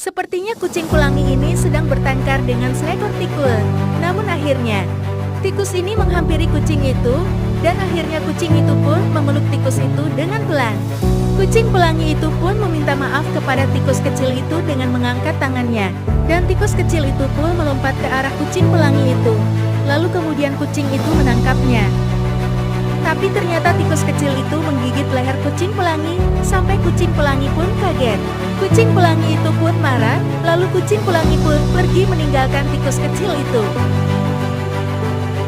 Sepertinya kucing pelangi ini sedang bertengkar dengan seekor tikus. Namun akhirnya, tikus ini menghampiri kucing itu, dan akhirnya kucing itu pun memeluk tikus itu dengan pelan. Kucing pelangi itu pun meminta maaf kepada tikus kecil itu dengan mengangkat tangannya, dan tikus kecil itu pun melompat ke arah kucing pelangi itu. Lalu kemudian kucing itu menangkapnya. Tapi ternyata tikus kecil itu menggigit leher kucing pelangi, sampai kucing pelangi pun kaget. Kucing pelangi itu pun marah, lalu kucing pelangi pun pergi meninggalkan tikus kecil itu.